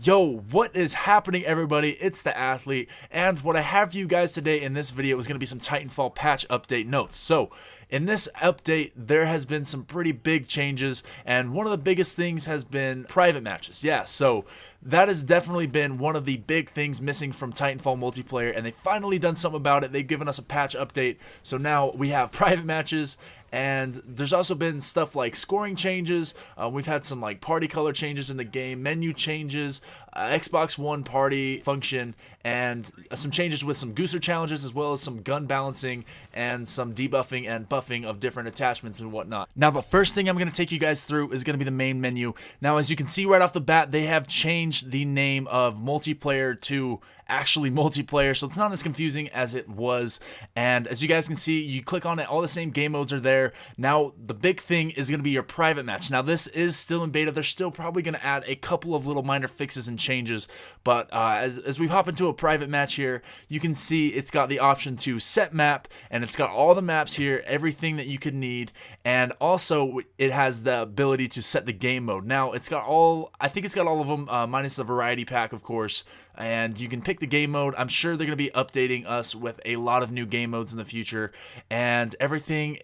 Yo, what is happening, everybody? It's the Athlete, and what I have for you guys today in this video is going to be some Titanfall patch update notes. So, in this update, there has been some pretty big changes, and one of the biggest things has been private matches. Yeah, so that has definitely been one of the big things missing from Titanfall multiplayer, and they've finally done something about it. They've given us a patch update, so now we have private matches. And there's also been stuff like scoring changes. We've had some like party color changes in the game, menu changes, Xbox One party function, and some changes with some Gooser challenges, as well as some gun balancing and some debuffing and buffing of different attachments and whatnot. Now, the first thing I'm going to take you guys through is going to be the main menu. Now, as you can see right off the bat, they have changed the name of multiplayer to actually multiplayer, so it's not as confusing as it was. And as you guys can see, you click on it, all the same game modes are there. Now the big thing is going to be your private match. Now this is still in beta. They're still probably going to add a couple of little minor fixes and changes, but as we hop into a private match here, you can see it's got the option to set map, and it's got all the maps here, everything that you could need, and also it has the ability to set the game mode. Now it's got all, I think it's got all of them minus the variety pack, of course, and you can pick the game mode. I'm sure they're going to be updating us with a lot of new game modes in the future, and everything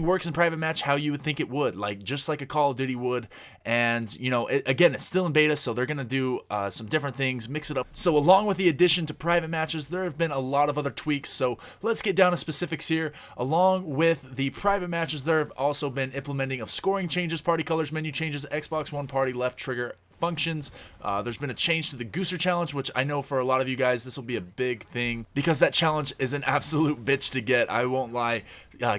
works in private match how you would think it would, like just like a Call of Duty would. And you know, again, it's still in beta, so they're going to do some different things, mix it up. So along with the addition to private matches, there have been a lot of other tweaks, so let's get down to specifics here. Along with the private matches, there have also been implementing of scoring changes, party colors, menu changes, Xbox One party left trigger functions. There's been a change to the Gooser challenge, which I know for a lot of you guys this will be a big thing, because that challenge is an absolute bitch to get. I won't lie.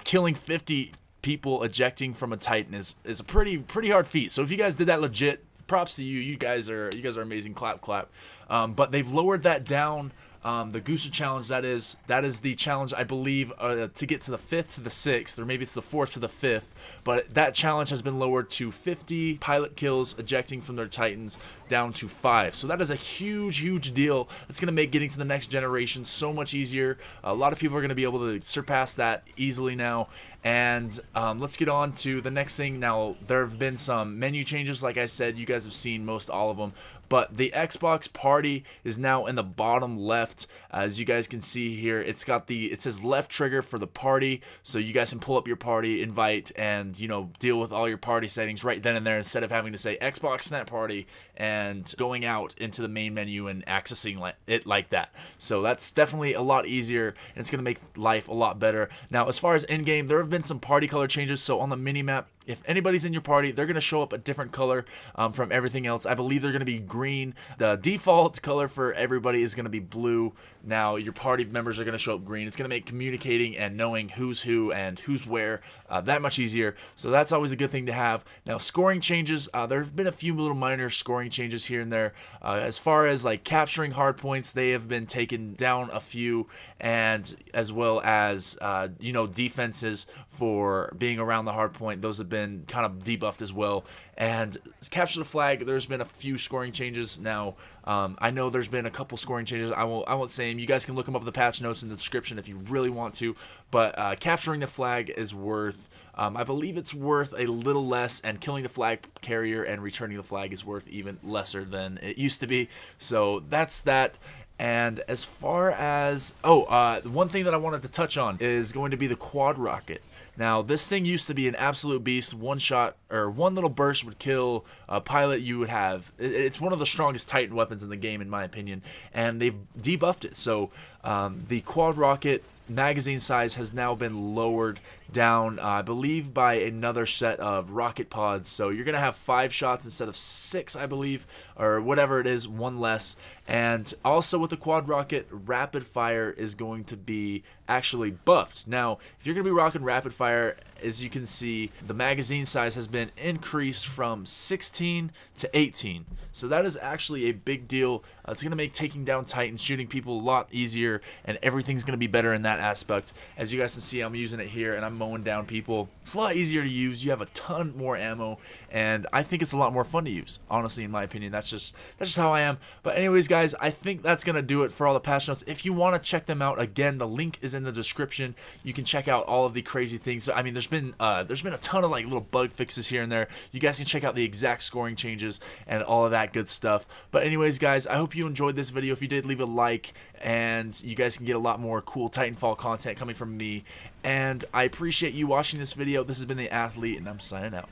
Killing 50 people ejecting from a Titan is a pretty hard feat. So if you guys did that legit, props to you. You guys are amazing. Clap. But they've lowered that down. The Gooser challenge, that is the challenge, I believe, to get to the 5th to the 6th, or maybe it's the 4th to the 5th, but that challenge has been lowered to 50 pilot kills ejecting from their Titans down to 5. So that is a huge deal. It's going to make getting to the next generation so much easier. A lot of people are going to be able to surpass that easily now. And let's get on to the next thing. Now, there have been some menu changes. Like I said, you guys have seen most all of them, but the Xbox party is now in the bottom left. As you guys can see here, it says left trigger for the party, so you guys can pull up your party, invite, and deal with all your party settings right then and there, instead of having to say Xbox Snap Party and going out into the main menu and accessing it like that. So that's definitely a lot easier, and it's going to make life a lot better. Now, as far as in-game, there have been some party color changes. So on the mini-map, if anybody's in your party, they're going to show up a different color from everything else. I believe they're going to be green. The default color for everybody is going to be blue. Now, your party members are going to show up green. It's going to make communicating and knowing who's who and who's where that much easier. So that's always a good thing to have. Now, scoring changes. There have been a few little minor scoring changes here and there. As far as like capturing hard points, they have been taken down a few, and as well as defenses for being around the hard point. Those have been kind of debuffed as well. And capture the flag, there's been a few scoring changes. Now, I know there's been a couple scoring changes. I won't say them. You guys can look them up in the patch notes in the description if you really want to. But capturing the flag is worth, I believe it's worth a little less, and killing the flag carrier and returning the flag is worth even lesser than it used to be. So that's that. And as far as, one thing that I wanted to touch on is going to be the quad rocket. Now, this thing used to be an absolute beast. One shot, or one little burst would kill a pilot you would have. It's one of the strongest Titan weapons in the game, in my opinion, and they've debuffed it. So the quad rocket magazine size has now been lowered down, I believe, by another set of rocket pods. So you're going to have 5 shots instead of 6, I believe, or whatever it is, one less. And also with the quad rocket, rapid fire is going to be actually buffed. Now, if you're going to be rocking rapid fire, as you can see, the magazine size has been increased from 16 to 18. So that is actually a big deal. It's going to make taking down Titans, shooting people a lot easier, and everything's going to be better in that aspect. As you guys can see, I'm using it here, and I'm mowing down people. It's a lot easier to use. You have a ton more ammo, and I think it's a lot more fun to use, honestly, in my opinion. That's just how I am. But anyways, guys, I think that's going to do it for all the patch notes. If you want to check them out, again, the link is in the description. You can check out all of the crazy things. I mean, there's been a ton of like little bug fixes here and there. You guys can check out the exact scoring changes and all of that good stuff. But anyways, guys, I hope you enjoyed this video. If you did, leave a like, and you guys can get a lot more cool Titanfall content coming from me. And I appreciate you watching this video. This has been The Athlete, and I'm signing out.